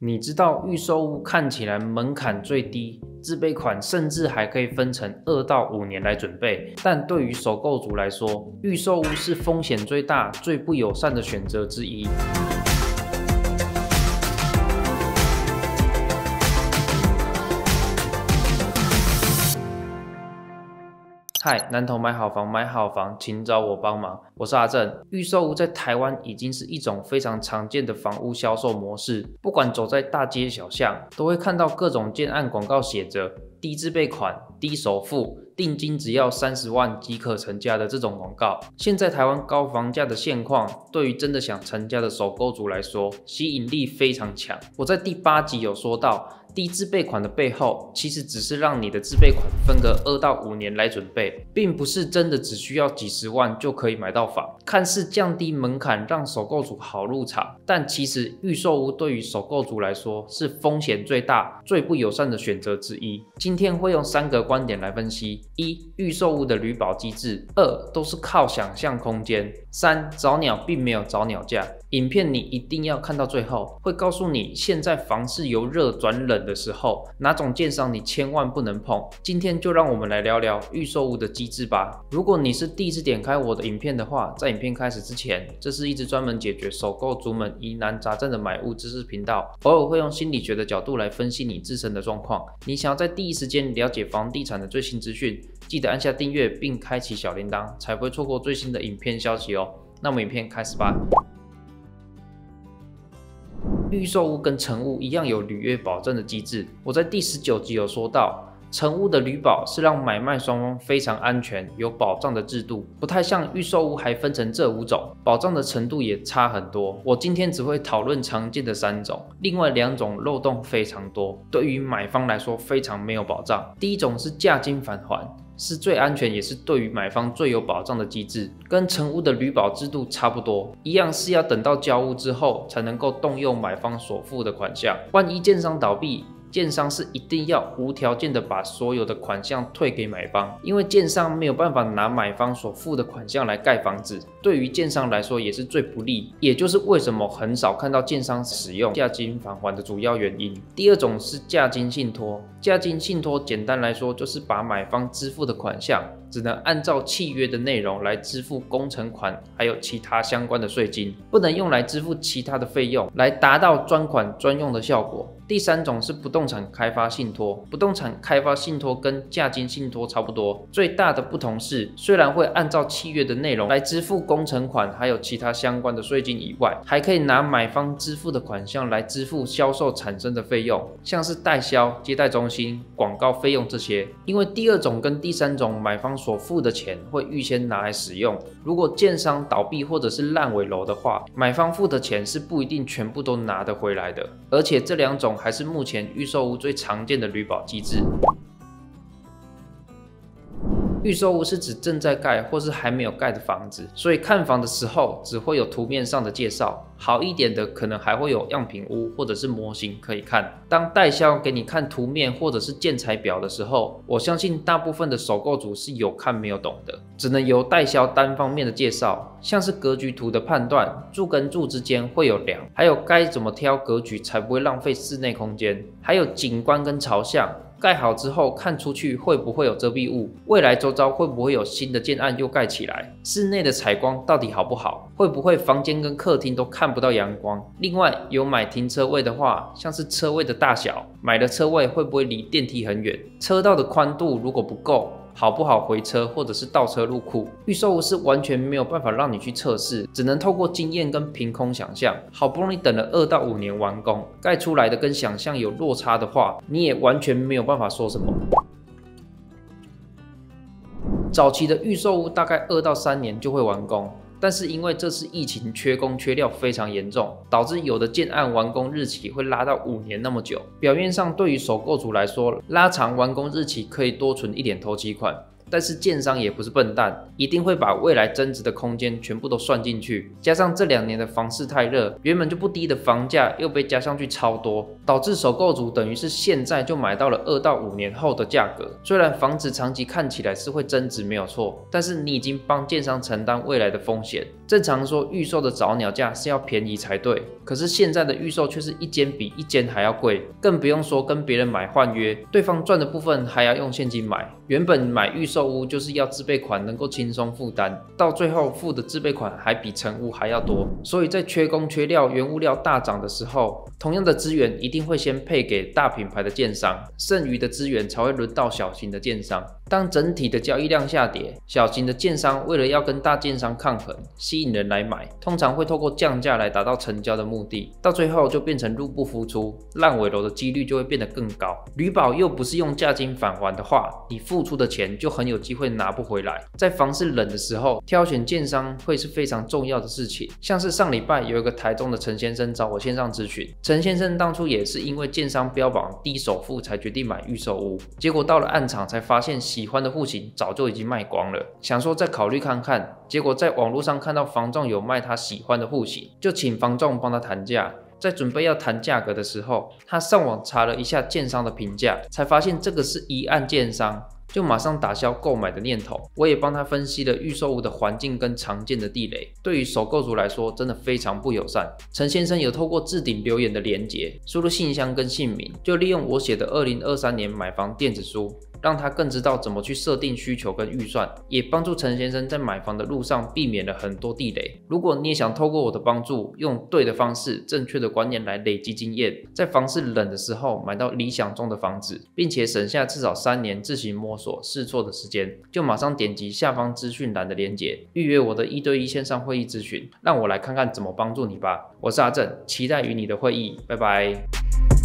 你知道预售屋看起来门槛最低，自备款甚至还可以分成2到5年来准备，但对于首购族来说，预售屋是风险最大、最不友善的选择之一。嗨，南投买好房，请找我帮忙。我是阿正。预售屋在台湾已经是一种非常常见的房屋销售模式，不管走在大街小巷，都会看到各种建案广告写着低自备款、低首付、定金只要30万即可成家的这种广告。现在台湾高房价的现况，对于真的想成家的首购族来说，吸引力非常强。我在第8集有说到，低自备款的背后，其实只是让你的自备款分个2到5年来准备，并不是真的只需要几十万就可以买到房。看似降低门槛，让首购族好入场，但其实预售屋对于首购族来说是风险最大、最不友善的选择之一。今天会用3个观点来分析：1. 预售屋的履保机制；2. 都是靠想象空间； 3. 早鸟并没有早鸟价。影片你一定要看到最后，会告诉你现在房市由热转冷的时候，哪种建商你千万不能碰。今天就让我们来聊聊预售屋的机制吧。如果你是第一次点开我的影片的话，在影片开始之前，这是一支专门解决首购族们疑难杂症的买屋知识频道，偶尔会用心理学的角度来分析你自身的状况。你想要在第一时间了解房地产的最新资讯，记得按下订阅并开启小铃铛，才不会错过最新的影片消息哦。那么影片开始吧。预售屋跟成屋一样有履约保证的机制，我在第19集有说到，成屋的履保是让买卖双方非常安全、有保障的制度，不太像预售屋还分成这5种，保障的程度也差很多。我今天只会讨论常见的3种，另外2种漏洞非常多，对于买方来说非常没有保障。第一种是价金返还，是最安全也是对于买方最有保障的机制，跟成屋的履保制度差不多，一样是要等到交屋之后才能够动用买方所付的款项。万一建商倒闭，建商是一定要无条件的把所有的款项退给买方，因为建商没有办法拿买方所付的款项来盖房子，对于建商来说也是最不利，也就是为什么很少看到建商使用价金返还的主要原因。第2种是价金信托，价金信托简单来说就是把买方支付的款项只能按照契约的内容来支付工程款，还有其他相关的税金，不能用来支付其他的费用，来达到专款专用的效果。第3种是不动产开发信托，不动产开发信托跟价金信托差不多，最大的不同是，虽然会按照契约的内容来支付工程款，还有其他相关的税金以外，还可以拿买方支付的款项来支付销售产生的费用，像是代销、接待中心、广告费用这些。因为第2种跟第3种买方所付的钱会预先拿来使用，如果建商倒闭或者是烂尾楼的话，买方付的钱是不一定全部都拿得回来的。而且这2种还是目前预售屋最常见的履保机制。预售屋是指正在盖或是还没有盖的房子，所以看房的时候只会有图面上的介绍，好一点的可能还会有样品屋或者是模型可以看。当代销给你看图面或者是建材表的时候，我相信大部分的首购族是有看没有懂的，只能由代销单方面的介绍，像是格局图的判断，柱跟柱之间会有梁，还有该怎么挑格局才不会浪费室内空间，还有景观跟朝向。盖好之后看出去会不会有遮蔽物？未来周遭会不会有新的建案又盖起来？室内的采光到底好不好？会不会房间跟客厅都看不到阳光？另外有买停车位的话，像是车位的大小，买的车位会不会离电梯很远？车道的宽度如果不够，好不好回车或者是倒车入库？预售屋是完全没有办法让你去测试，只能透过经验跟凭空想象。好不容易等了2到5年完工，盖出来的跟想象有落差的话，你也完全没有办法说什么。早期的预售屋大概2到3年就会完工，但是因为这次疫情缺工缺料非常严重，导致有的建案完工日期会拉到5年那么久。表面上对于首购族来说，拉长完工日期可以多存一点头期款，但是建商也不是笨蛋，一定会把未来增值的空间全部都算进去。加上这2年的房市太热，原本就不低的房价又被加上去超多，导致首购族等于是现在就买到了2到5年后的价格。虽然房子长期看起来是会增值没有错，但是你已经帮建商承担未来的风险。正常说预售的早鸟价是要便宜才对，可是现在的预售却是一间比一间还要贵，更不用说跟别人买换约，对方赚的部分还要用现金买。原本买预售屋就是要自备款能够轻松负担，到最后付的自备款还比成屋还要多，所以在缺工缺料、原物料大涨的时候，同样的资源一定会先配给大品牌的建商，剩余的资源才会轮到小型的建商。当整体的交易量下跌，小型的建商为了要跟大建商抗衡，吸引人来买，通常会透过降价来达到成交的目的，到最后就变成入不敷出，烂尾楼的几率就会变得更高。履保又不是用价金返还的话，你付出的钱就很有机会拿不回来。在房市冷的时候，挑选建商会是非常重要的事情。像是上礼拜有一个台中的陈先生找我线上咨询，陈先生当初也是因为建商标榜低首付才决定买预售屋，结果到了案场才发现喜欢的户型早就已经卖光了，想说再考虑看看，结果在网络上看到房仲有卖他喜欢的户型，就请房仲帮他谈价。在准备要谈价格的时候，他上网查了一下建商的评价，才发现这个是一案建商，就马上打消购买的念头。我也帮他分析了预售屋的环境跟常见的地雷，对于首购族来说真的非常不友善。陈先生有透过置顶留言的连结，输入信箱跟姓名，就利用我写的2023年买房电子书，让他更知道怎么去设定需求跟预算，也帮助陈先生在买房的路上避免了很多地雷。如果你也想透过我的帮助，用对的方式、正确的观念来累积经验，在房市冷的时候买到理想中的房子，并且省下至少3年自行摸索试错的时间，就马上点击下方资讯栏的连结，预约我的1对1线上会议咨询，让我来看看怎么帮助你吧。我是阿正，期待与你的会议，拜拜。